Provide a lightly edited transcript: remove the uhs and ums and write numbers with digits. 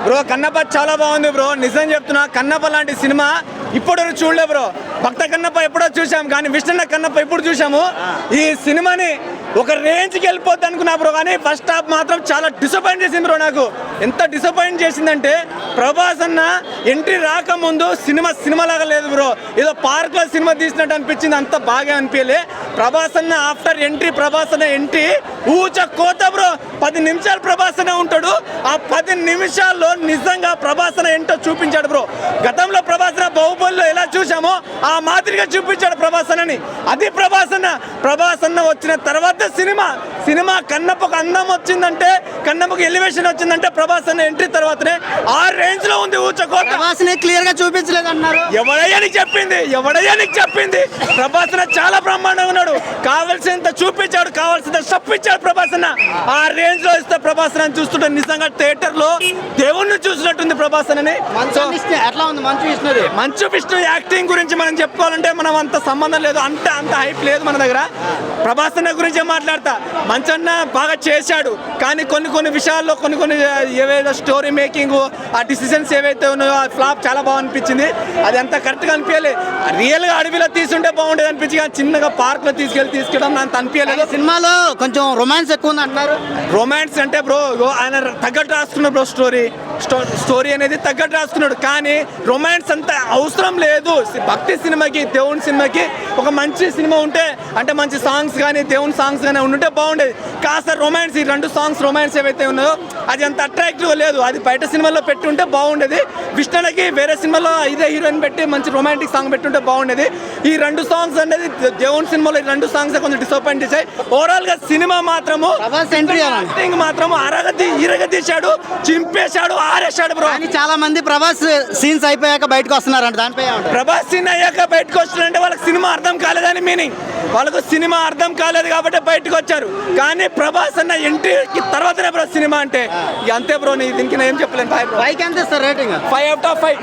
Bro Kannappa చాలా బాగుంది bro, నిజం చెప్తున్నా. కన్నప్ప లాంటి సినిమా ఇప్పుడు చూడలే బ్రో. భక్త కన్నప్ప ఎప్పుడో చూసాం, కానీ విష్ణు కన్నప్ప ఇప్పుడు చూసాము. ఈ సినిమాని ఒక రేంజ్కి వెళ్ళిపోద్ది అనుకున్నా బ్రో, కానీ ఫస్ట్ హాఫ్ మాత్రం చాలా డిసప్పాయింట్ చేసింది బ్రో. నాకు ఎంత డిసప్పాయింట్ చేసిందంటే, ప్రభాస్ అన్న ఎంట్రీ రాకముందు సినిమా లాగా లేదు బ్రో. ఏదో పార్క్లో సినిమా తీసినట్టు అనిపించింది, అంత బాగా అనిపించలే. ప్రభాస్ అన్న ఆఫ్టర్ ఎంట్రీ, ప్రభాస్ అన్న ఎంట్రీ ఊచ కోత బ్రో. 10 నిమిషాలు ప్రభాస్ అన్న ఉంటాడు, ఆ 10 నిమిషాల్లో నిజంగా ప్రభాస్ అన్న ఏంటో చూపించాడు బ్రో. గతంలో ప్రభాస్ అన్న బాహుబలిలో ఎలా చూసామో ఆ మాదిరిగా చూపించాడు ప్రభాస్ అన్నని. అది ప్రభాస్ అన్న వచ్చిన తర్వాత సినిమా కన్నప్పకు అందం వచ్చిందంటే, కన్నప్పకు ఎలివేషన్ వచ్చిందంటే ప్రభాస్ అన్న ఎంట్రీ తర్వాతనే ఆ రేంజ్ లో ఉంది ఊచకోత. ప్రభాస్ ని క్లియర్ గా చూపించలేదు అన్నారు. ఎవడయ్యా నీకు చెప్పింది? ప్రభాస్ అన్న చాలా బ్రహ్మాండంగా ఉన్నాడు, కావాల్సినంత చూపించాడు, కావాల్సినంత ఇచ్చాడు ప్రభాస్ అన్న. ఆ రేంజ్ లో ఇస్తే ప్రభాస్ అన్న చూస్తుంటే నిజంగా థియేటర్ లో దేవుణ్ణి చూసినట్టుంది ప్రభాస్ అన్నని. ఎట్లా ఉంది మంచు విష్ణు యాక్టింగ్ గురించి మనం చెప్పుకోవాలంటే మనం అంత సంబంధం లేదు, అంత హైప్ లేదు మన దగ్గర. ప్రభాస్ అన్న గురించి మాట్లాడతా, మంచన్న బాగా చేశాడు, కానీ కొన్ని విషయాల్లో కొన్ని ఏవైతే స్టోరీ మేకింగ్, ఆ డిసిషన్స్ ఏవైతే ఉన్నాయో ఆ ఫ్లాప్ చాలా బాగా అనిపించింది. అది అంత కరెక్ట్గా అనిపించలేదు. రియల్గా అడవిలో తీసుంటే బాగుండేది అనిపించి, కానీ చిన్నగా పార్క్లో తీసుకెళ్ళడం అంత అనిపించలేదు. సినిమాలో కొంచెం రొమాన్స్ ఎక్కువ ఉంది అంటున్నారు. రొమాన్స్ అంటే బ్రో ఆయన తగ్గట్టు రాసుకున్నాడు బ్రో, స్టోరీ అనేది తగ్గట్టు రాసుకున్నాడు, కానీ రొమాన్స్ అంత అవసరం లేదు. భక్తి సినిమాకి, దేవుని సినిమాకి ఒక మంచి సినిమా ఉంటే, అంటే మంచి సాంగ్స్ కానీ దేవుని సాంగ్స్ కానీ ఉంటే బాగుండేది. కాస్త రొమాన్స్, ఈ 2 సాంగ్స్ రొమాన్స్ ఏవైతే ఉన్నాయో అది అంత అట్రాక్టివ్గా లేదు. అది బయట సినిమాలో పెట్టి ఉంటే బాగుండేది. విష్ణుకి వేరే సినిమాలో ఇదే హీరోయిన్ పెట్టి మంచి రొమాంటిక్ సాంగ్ పెట్టుంటే బాగుండేది. ఈ 2 సాంగ్స్ అనేది దేవుని సినిమాలో ఈ 2 సాంగ్స్ కొంచెం డిసప్పాయింట్ చేశాయి. ఓవరాల్ గా సినిమా మాత్రము యాక్టింగ్ మాత్రము ఇరగదీశాడు, చింపేశాడు, ఆరేశాడు బ్రో. చాలా మంది ప్రభాస్ సీన్స్ అయిపోయాక బయటకు వస్తున్నారంట, దానిపై ప్రభాస్ సీన్ అయ్యాక బయటకు వస్తున్నారంటే వాళ్ళకి సినిమా అర్థం కాలేదని మీనింగ్. వాళ్ళకు సినిమా అర్థం కాలేదు కాబట్టి బయటకు వచ్చారు, కానీ ప్రభాస్ అన్న ఎంట్రీకి తర్వాతనే బ్రో సినిమా అంటే అంతే బ్రో. దీనికి నేను ఏం చెప్పలేను. 5 ఎంత రేటింగ్? 5 out of 5.